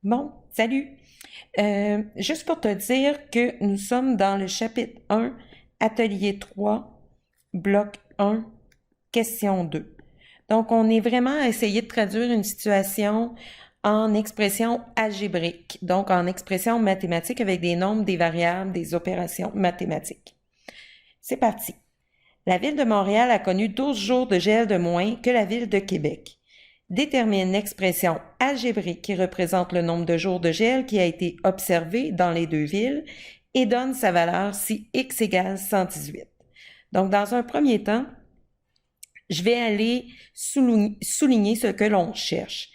Bon, salut! Juste pour te dire que nous sommes dans le chapitre 1, atelier 3, bloc 1, question 2. Donc, on est vraiment à essayer de traduire une situation en expression algébrique, donc en expression mathématique avec des nombres, des variables, des opérations mathématiques. C'est parti. La ville de Montréal a connu 12 jours de gel de moins que la ville de Québec. Détermine l'expression algébrique qui représente le nombre de jours de gel qui a été observé dans les deux villes et donne sa valeur si x égale 118. Donc, dans un premier temps, je vais aller souligner ce que l'on cherche.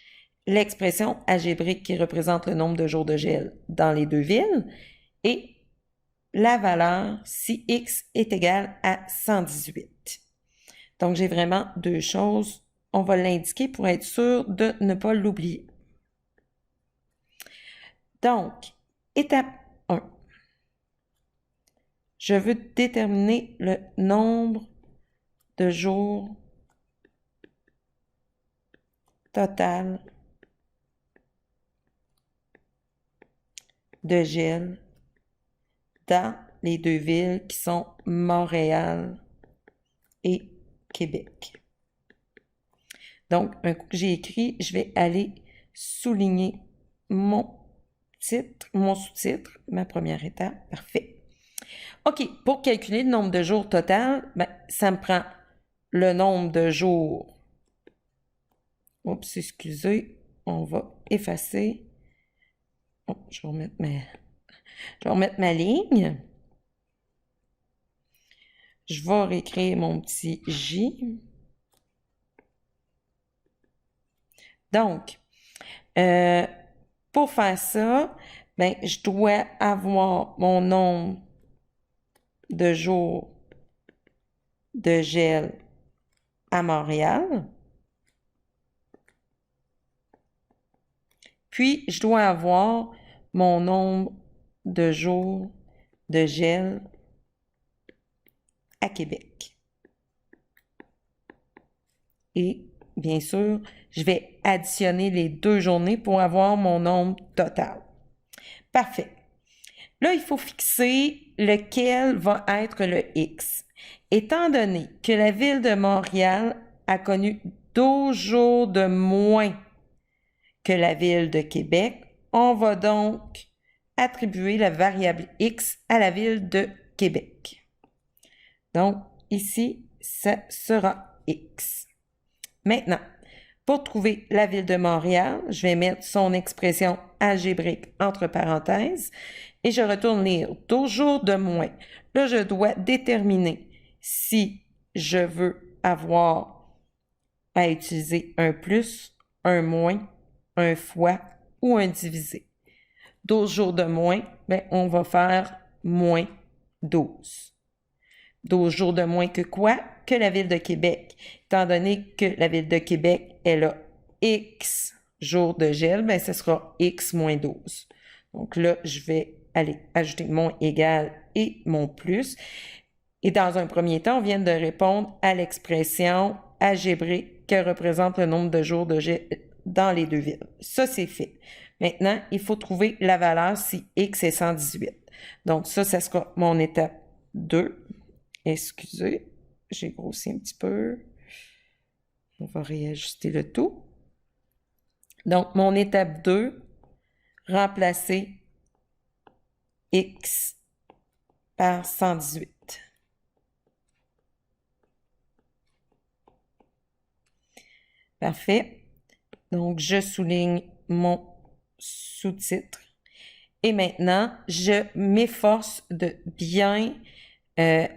L'expression algébrique qui représente le nombre de jours de gel dans les deux villes et la valeur si x est égal à 118. Donc, j'ai vraiment deux choses. On va l'indiquer pour être sûr de ne pas l'oublier. Donc, étape 1. Je veux déterminer le nombre de jours total de gel dans les deux villes qui sont Montréal et Québec. Donc, un coup que j'ai écrit, je vais aller souligner mon titre, mon sous-titre, ma première étape. Parfait. OK, pour calculer le nombre de jours total, ça me prend le nombre de jours. Oups, excusez, on va effacer. Oh, je vais remettre ma ligne. Je vais réécrire mon petit J. Donc, pour faire ça, je dois avoir mon nombre de jours de gel à Montréal. Puis, je dois avoir mon nombre de jours de gel à Québec. Et, bien sûr, je vais additionner les deux journées pour avoir mon nombre total. Parfait. Là, il faut fixer lequel va être le X. Étant donné que la ville de Montréal a connu 12 jours de moins que la ville de Québec, on va donc attribuer la variable X à la ville de Québec. Donc, ici, ça sera X. Maintenant, pour trouver la ville de Montréal, je vais mettre son expression algébrique entre parenthèses et je retourne lire 12 jours de moins. Là, je dois déterminer si je veux avoir à utiliser un plus, un moins, un fois ou un divisé. 12 jours de moins, on va faire moins 12. 12 jours de moins que quoi? Que la ville de Québec. Étant donné que la ville de Québec, elle a X jours de gel, ce sera X moins 12. Donc là, je vais aller ajouter mon égal et mon plus. Et dans un premier temps, on vient de répondre à l'expression algébrique que représente le nombre de jours de gel dans les deux villes. Ça, c'est fait. Maintenant, il faut trouver la valeur si X est 118. Donc ça sera mon étape 2. Excusez, j'ai grossi un petit peu. On va réajuster le tout. Donc, mon étape 2, remplacer X par 118. Parfait. Donc, je souligne mon sous-titre. Et maintenant, je m'efforce de bien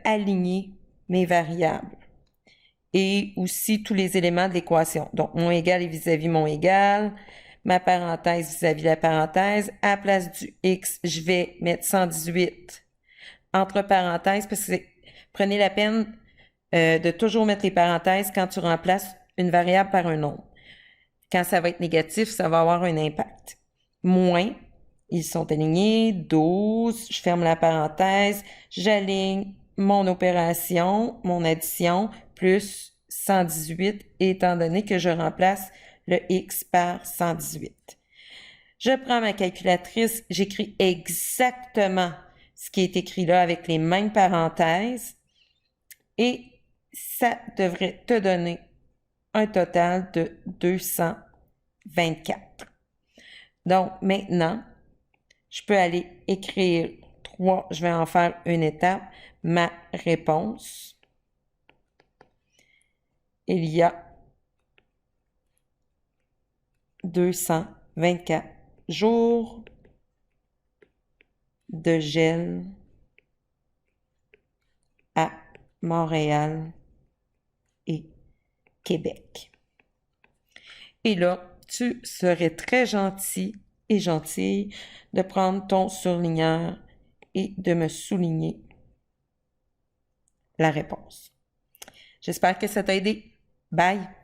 aligner mes variables et aussi tous les éléments de l'équation. Donc, mon égal est vis-à-vis mon égal, ma parenthèse vis-à-vis la parenthèse. À la place du X, je vais mettre 118 entre parenthèses parce que prenez la peine de toujours mettre les parenthèses quand tu remplaces une variable par un nombre. Quand ça va être négatif, ça va avoir un impact. Moins, ils sont alignés, 12, je ferme la parenthèse, j'aligne mon opération, mon addition, plus 118, étant donné que je remplace le X par 118. Je prends ma calculatrice, j'écris exactement ce qui est écrit là avec les mêmes parenthèses et ça devrait te donner un total de 224. Donc, maintenant, je peux aller écrire 3, je vais en faire une étape, ma réponse. Il y a 224 jours de gel à Montréal et Québec. Et là, tu serais très gentil et gentille de prendre ton surligneur et de me souligner la réponse. J'espère que ça t'a aidé. Bye!